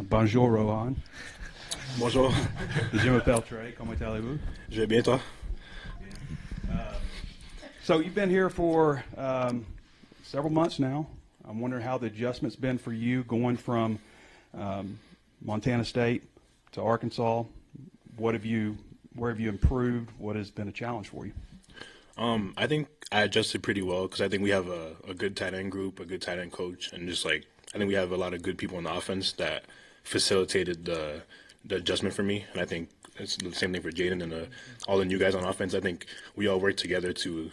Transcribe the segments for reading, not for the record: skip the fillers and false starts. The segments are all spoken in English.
Bonjour, Rohan. Bonjour. Je m'appelle Trey. Comment allez-vous? Je vais bien, toi? So you've been here for several months now. I'm wondering how the adjustment's been for you going from Montana State to Arkansas. Where have you improved? What has been a challenge for you? I think I adjusted pretty well because I think we have a good tight end group, a good tight end coach, and just like I think we have a lot of good people on the offense that facilitated the adjustment for me. And I think it's the same thing for Jaden and all the new guys on offense. I think we all work together to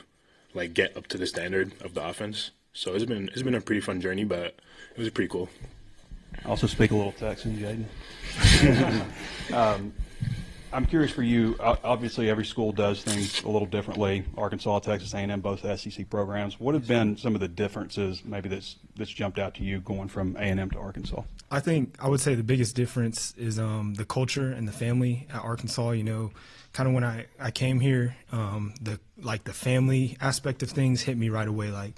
like get up to the standard of the offense. So it's been a pretty fun journey, but it was pretty cool. I also speak a little Texan, Jaden. I'm curious for you. Obviously, every school does things a little differently. Arkansas, Texas A&M, both SEC programs. What have been some of the differences, maybe that's jumped out to you going from A&M to Arkansas? I think I would say the biggest difference is the culture and the family at Arkansas. You know, kind of when I came here, the family aspect of things hit me right away. Like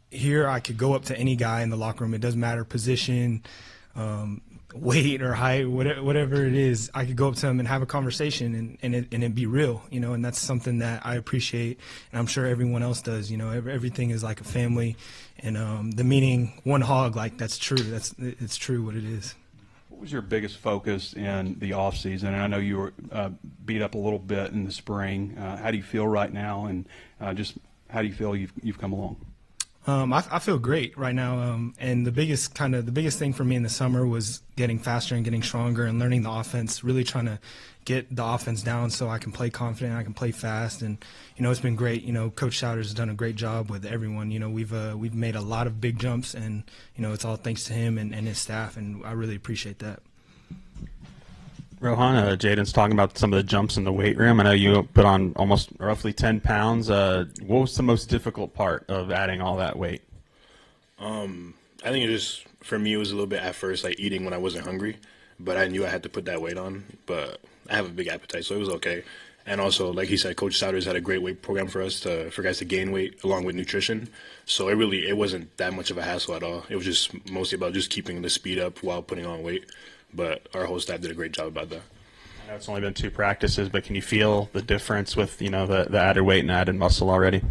here, I could go up to any guy in the locker room. It doesn't matter position, weight or height, whatever it is. I could go up to him and have a conversation and it be real, you know. And that's something that I appreciate, and I'm sure everyone else does. You know, everything is like a family, and the meaning one hog, like that's true. It's true what it is. What was your biggest focus in the off season? And I know you were beat up a little bit in the spring. How do you feel right now, and just how do you feel you've come along? I feel great right now, and the biggest thing for me in the summer was getting faster and getting stronger and learning the offense, really trying to get the offense down so I can play confident, I can play fast, and you know it's been great. You know, Coach Souders has done a great job with everyone. You know, we've made a lot of big jumps, and you know it's all thanks to him and his staff, and I really appreciate that. Rohan, Jaden's talking about some of the jumps in the weight room. I know you put on almost roughly 10 pounds. What was the most difficult part of adding all that weight? I think for me, it was a little bit at first like eating when I wasn't hungry, but I knew I had to put that weight on. But I have a big appetite, so it was okay. And also, like he said, Coach Souders had a great weight program for guys to gain weight along with nutrition. So it wasn't that much of a hassle at all. It was just mostly about just keeping the speed up while putting on weight. But our whole staff did a great job about that. I know it's only been 2 practices, but can you feel the difference with the added weight and added muscle already?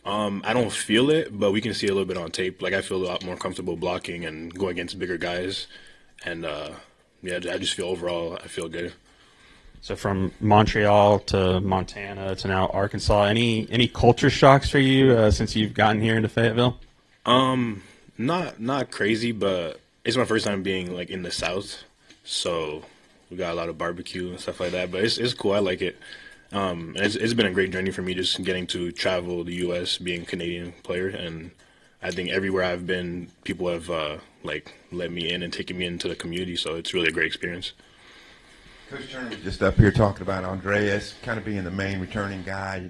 I don't feel it, but we can see a little bit on tape. Like I feel a lot more comfortable blocking and going against bigger guys, and I just feel overall I feel good. So from Montreal to Montana to now Arkansas, any culture shocks for you since you've gotten here into Fayetteville? Not crazy, but it's my first time being like in the South. So we got a lot of barbecue and stuff like that, but it's cool. I like it. It's been a great journey for me just getting to travel the U.S., being a Canadian player, and I think everywhere I've been, people have let me in and taken me into the community. So it's really a great experience. Coach Turner was just up here talking about Andreas kind of being the main returning guy,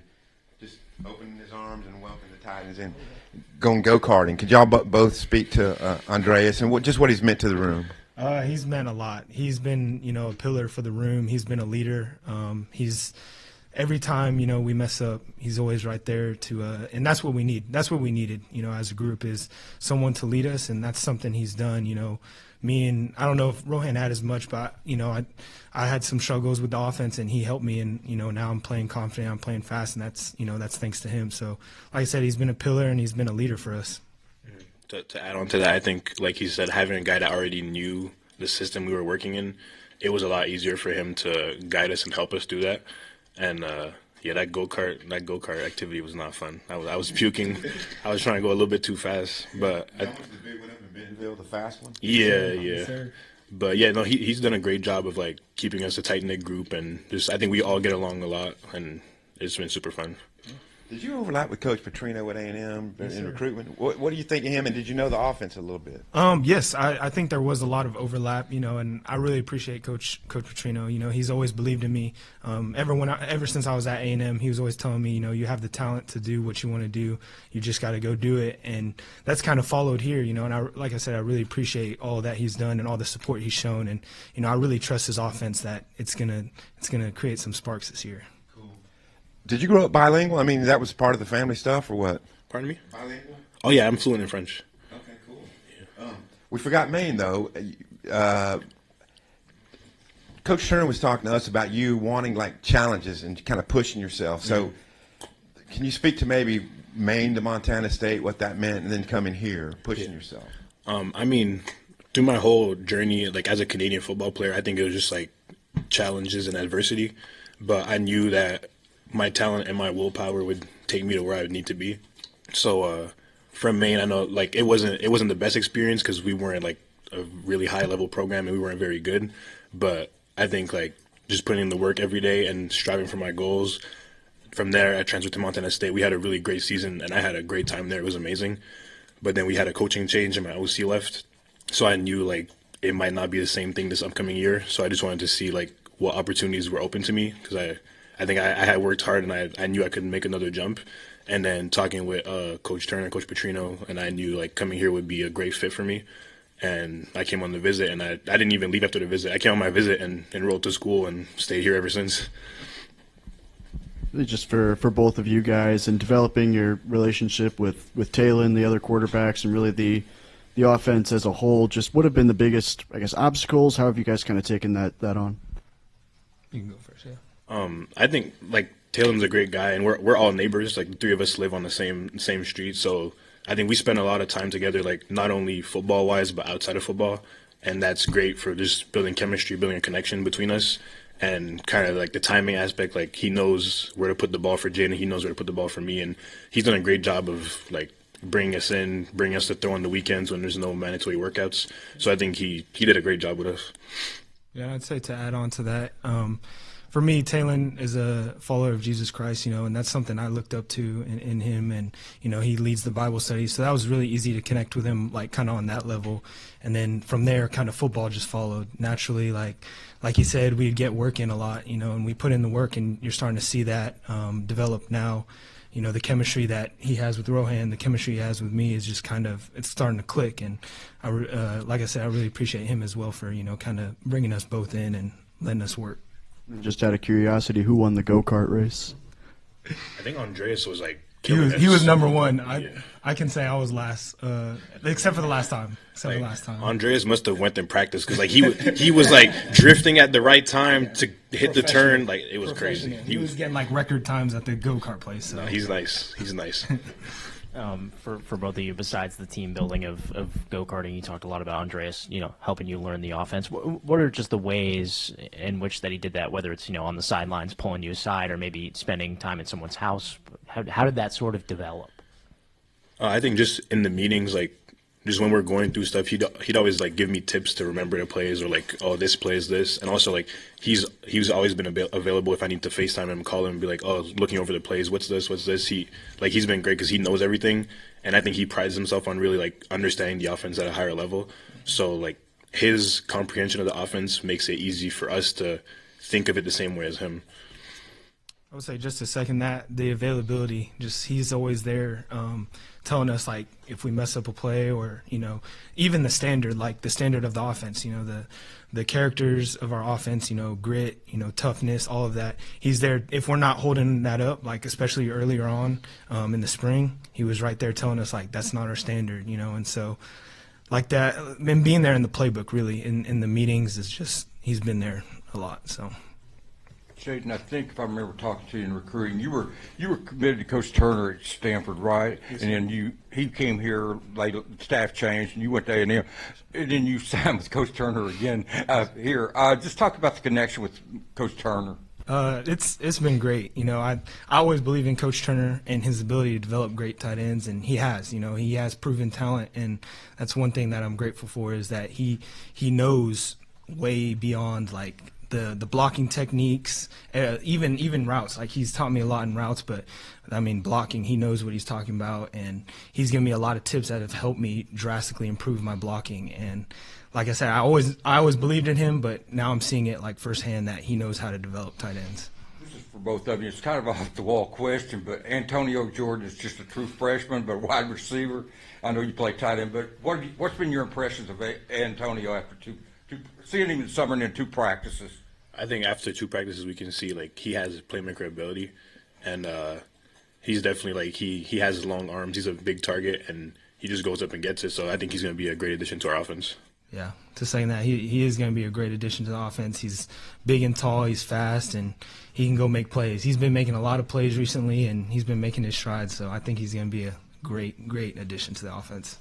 just opening his arms and welcoming the Titans in, going go-karting. Could y'all both speak to Andreas and what he's meant to the room? He's meant a lot. He's been, you know, a pillar for the room. He's been a leader. He's every time, you know, we mess up, he's always right there to, and that's what we need. That's what we needed, you know, as a group is someone to lead us, and that's something he's done. You know, me and I don't know if Rohan had as much, but you know, I had some struggles with the offense, and he helped me, and you know, now I'm playing confident, I'm playing fast, and that's thanks to him. So, like I said, he's been a pillar and he's been a leader for us. To add on to that, I think, like he said, having a guy that already knew the system we were working in, it was a lot easier for him to guide us and help us do that. And that go-kart activity was not fun. I was puking. I was trying to go a little bit too fast, but that was the big one up in Bentonville, the fast one. Yeah. But yeah, no, he's done a great job of like keeping us a tight knit group, and just I think we all get along a lot, and it's been super fun. Did you overlap with Coach Petrino at A&M in recruitment? What do you think of him, and did you know the offense a little bit? Yes, I think there was a lot of overlap, you know, and I really appreciate Coach Petrino. You know, he's always believed in me. Ever since I was at A&M, he was always telling me, you know, you have the talent to do what you want to do. You just got to go do it, and that's kind of followed here, you know. And like I said, I really appreciate all that he's done and all the support he's shown, and you know, I really trust his offense that it's gonna create some sparks this year. Did you grow up bilingual? I mean, that was part of the family stuff, or what? Pardon me? Bilingual? Oh, yeah, I'm fluent in French. Okay, cool. Yeah. We forgot Maine, though. Coach Turner was talking to us about you wanting like challenges and kind of pushing yourself. So, can you speak to maybe Maine to Montana State, what that meant, and then coming here, pushing yourself? I mean, through my whole journey, like as a Canadian football player, I think it was just like challenges and adversity. But I knew that my talent and my willpower would take me to where I would need to be. So from Maine, I know like it wasn't the best experience because we weren't like a really high level program and we weren't very good. But I think like just putting in the work every day and striving for my goals. From there, I transferred to Montana State. We had a really great season, and I had a great time there. It was amazing. But then we had a coaching change, and my OC left. So I knew, like, it might not be the same thing this upcoming year. So I just wanted to see, like, what opportunities were open to me because I think I had worked hard, and I knew I could make another jump. And then talking with Coach Turner and Coach Petrino, and I knew, like, coming here would be a great fit for me. And I came on the visit, and I didn't even leave after the visit. I came on my visit and enrolled to school and stayed here ever since. Just for both of you guys and developing your relationship with Taylor and the other quarterbacks and really the offense as a whole, just what have been the biggest, I guess, obstacles? How have you guys kind of taken that on? You can go first, yeah. I think, like, Taylor's a great guy, and we're all neighbors. Like, the three of us live on the same street, so I think we spend a lot of time together, like, not only football-wise, but outside of football, and that's great for just building chemistry, building a connection between us. And kind of like the timing aspect, like he knows where to put the ball for Jaden, he knows where to put the ball for me, and he's done a great job of like bringing us to throw on the weekends when there's no mandatory workouts. So I think he did a great job with us. Yeah, I'd say to add on to that, for me, Talon is a follower of Jesus Christ, and that's something I looked up to in him. And, he leads the Bible study. So that was really easy to connect with him, like kind of on that level. And then from there, kind of football just followed naturally. Like he said, we'd get work in a lot, and we put in the work, and you're starting to see that develop now. The chemistry that he has with Rohan, the chemistry he has with me is just kind of, it's starting to click. And like I said, I really appreciate him as well for, kind of bringing us both in and letting us work. Just out of curiosity, who won the go-kart race? I think Andreas was like he was number one. I can say I was last, except for the last time. Andreas must have went in practice because like he was like drifting at the right time to hit the turn. Like it was crazy. He was getting like record times at the go-kart place. So. No, he's nice. He's nice. For both of you, besides the team building of go-karting, you talked a lot about Andreas, helping you learn the offense. What are just the ways in which that he did that, whether it's, on the sidelines pulling you aside or maybe spending time at someone's house? How did that sort of develop? I think just in the meetings, like just when we're going through stuff, he'd always like give me tips to remember the plays or like, oh, this play is this. And also like he's always been available if I need to FaceTime him, call him and be like, oh, looking over the plays, what's this? He's been great because he knows everything. And I think he prides himself on really like understanding the offense at a higher level. So like his comprehension of the offense makes it easy for us to think of it the same way as him. I would say just to second that, the availability, just he's always there telling us, like, if we mess up a play or, even the standard, like the standard of the offense, the characters of our offense, grit, toughness, all of that. He's there. If we're not holding that up, like especially earlier on in the spring, he was right there telling us, like, that's not our standard, and so like that, and being there in the playbook really in the meetings is just, he's been there a lot, so. Jaden, I think if I remember talking to you in recruiting, you were committed to Coach Turner at Stanford, right? Yes, and then he came here, later, staff changed, and you went to A&M, and then you signed with Coach Turner again here. Just talk about the connection with Coach Turner. It's been great. I always believe in Coach Turner and his ability to develop great tight ends, and he has. He has proven talent, and that's one thing that I'm grateful for is that he knows way beyond like the blocking techniques, even routes. Like he's taught me a lot in routes, but I mean blocking, he knows what he's talking about, and he's given me a lot of tips that have helped me drastically improve my blocking. And like I said, I always believed in him, but now I'm seeing it like firsthand that he knows how to develop tight ends. This is for both of you. It's kind of an off-the-wall question, but Antonio Jordan is just a true freshman, but wide receiver. I know you play tight end, but what's been your impressions of Antonio after seeing him in summer and in 2 practices? I think after 2 practices, we can see like he has playmaker ability, and he's definitely like he has long arms. He's a big target, and he just goes up and gets it. So I think he's going to be a great addition to our offense. Yeah, to saying that he is going to be a great addition to the offense. He's big and tall, he's fast, and he can go make plays. He's been making a lot of plays recently, and he's been making his strides. So I think he's going to be a great addition to the offense.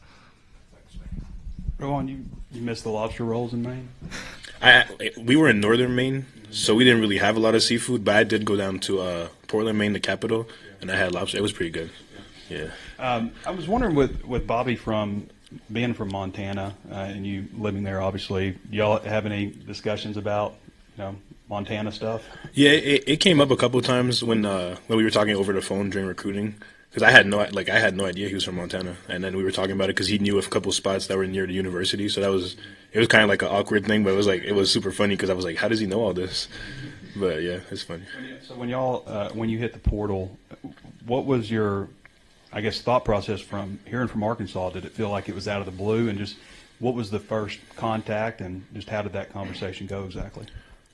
Rohan, you missed the lobster rolls in Maine? We were in northern Maine, so we didn't really have a lot of seafood, but I did go down to Portland, Maine, the capital, and I had lobster. It was pretty good. Yeah. I was wondering with Bobby being from Montana and you living there, obviously, do y'all have any discussions about Montana stuff? Yeah, it came up a couple of times when we were talking over the phone during recruiting. Because I had no idea he was from Montana, and then we were talking about it because he knew a couple spots that were near the university. So it was kind of like an awkward thing, but it was super funny because I was like, how does he know all this? But yeah, it's funny. So when you hit the portal, what was your, I guess, thought process from hearing from Arkansas? Did it feel like it was out of the blue, and just what was the first contact, and just how did that conversation go exactly?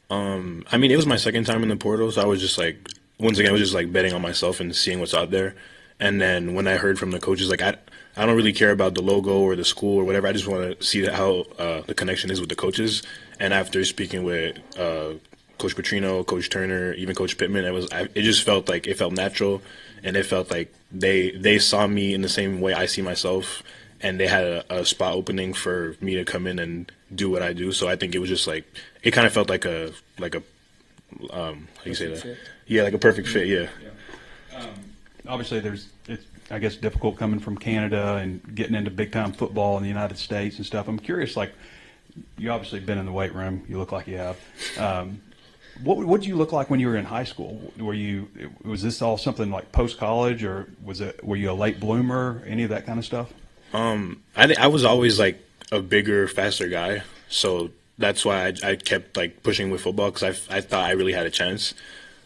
I mean, it was my second time in the portal, so I was just like, once again, I was just like betting on myself and seeing what's out there. And then when I heard from the coaches, like I don't really care about the logo or the school or whatever. I just want to see how the connection is with the coaches. And after speaking with Coach Petrino, Coach Turner, even Coach Pittman, it just felt like it felt natural, and it felt like they saw me in the same way I see myself, and they had a spot opening for me to come in and do what I do. So I think it was just like it kind of felt like a how do you say that? Yeah, like a perfect fit. Yeah. Obviously, it's I guess difficult coming from Canada and getting into big time football in the United States and stuff. I'm curious, like you obviously been in the weight room. You look like you have. What did you look like when you were in high school? Was this all something like post college, or were you a late bloomer? Any of that kind of stuff? I was always like a bigger, faster guy, so that's why I kept like pushing with football because I thought I really had a chance.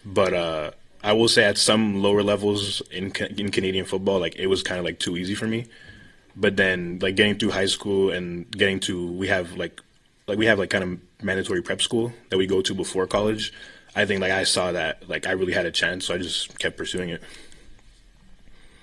But I will say at some lower levels in Canadian football, like it was kind of like too easy for me. But then like getting through high school and we have kind of mandatory prep school that we go to before college. I think like I saw that like I really had a chance, so I just kept pursuing it.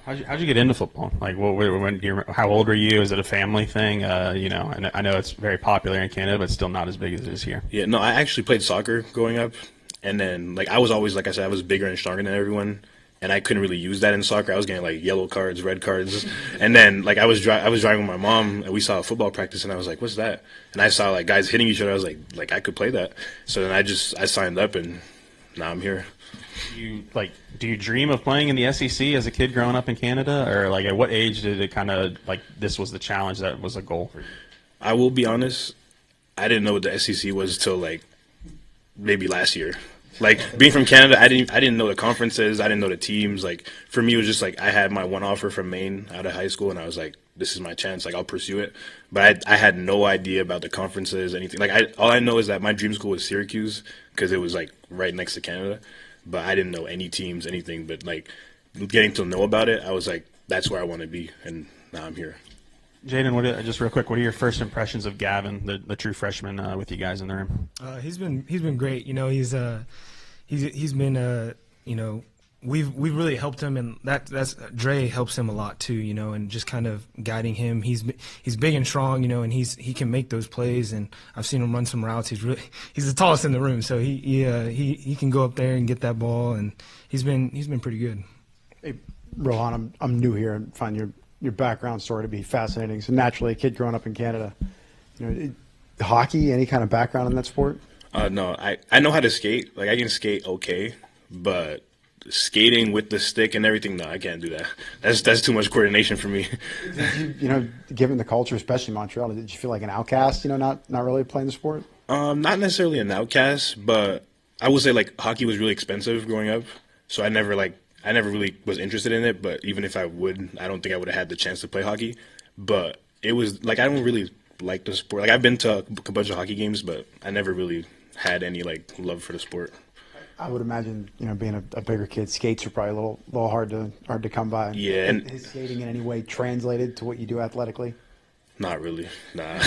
How'd you get into football? Like, how old were you? Is it a family thing? And I know it's very popular in Canada, but still not as big as it is here. Yeah, no, I actually played soccer growing up, and then like I was always, like I said, I was bigger and stronger than everyone, and I couldn't really use that in soccer. I was getting like yellow cards, red cards, and then like I was driving with my mom, and we saw a football practice, and I was like, "What's that?" And I saw like guys hitting each other. I was like I could play that. So then I signed up, and now I'm here. Do you dream of playing in the SEC as a kid growing up in Canada, or like at what age did it kind of like this was the challenge that was a goal for you? I will be honest, I didn't know what the SEC was till like maybe last year. Like being from Canada, I didn't know the conferences, I didn't know the teams. Like for me, it was just like I had my one offer from Maine out of high school, and I was like, this is my chance. Like I'll pursue it. But I had no idea about the conferences, anything. Like all I know is that my dream school was Syracuse because it was like right next to Canada. But I didn't know any teams, anything. But like getting to know about it, I was like, that's where I want to be, and now I'm here. Jaden, just real quick, what are your first impressions of Gavin, the true freshman, with you guys in the room? He's been great. He's been we've really helped him, and that's Dre helps him a lot too. And just kind of guiding him. He's big and strong, and he can make those plays. And I've seen him run some routes. He's the tallest in the room, so he can go up there and get that ball, and he's been pretty good. Hey, Rohan, I'm new here and find your background story to be fascinating. So naturally, a kid growing up in Canada, hockey, any kind of background in that sport? No, I know how to skate. Like I can skate okay, but skating with the stick and everything, no, I can't do that. That's too much coordination for me. Did you, given the culture, especially Montreal, did you feel like an outcast? Not really playing the sport. Not necessarily an outcast, but I would say like hockey was really expensive growing up, so I never really was interested in it. But even if I would, I don't think I would have had the chance to play hockey. But it was like I don't really like the sport. Like I've been to a bunch of hockey games, but I never really had any like love for the sport. I would imagine, being a bigger kid, skates are probably a little hard to come by. Yeah, and is skating in any way translated to what you do athletically? Not really. Nah.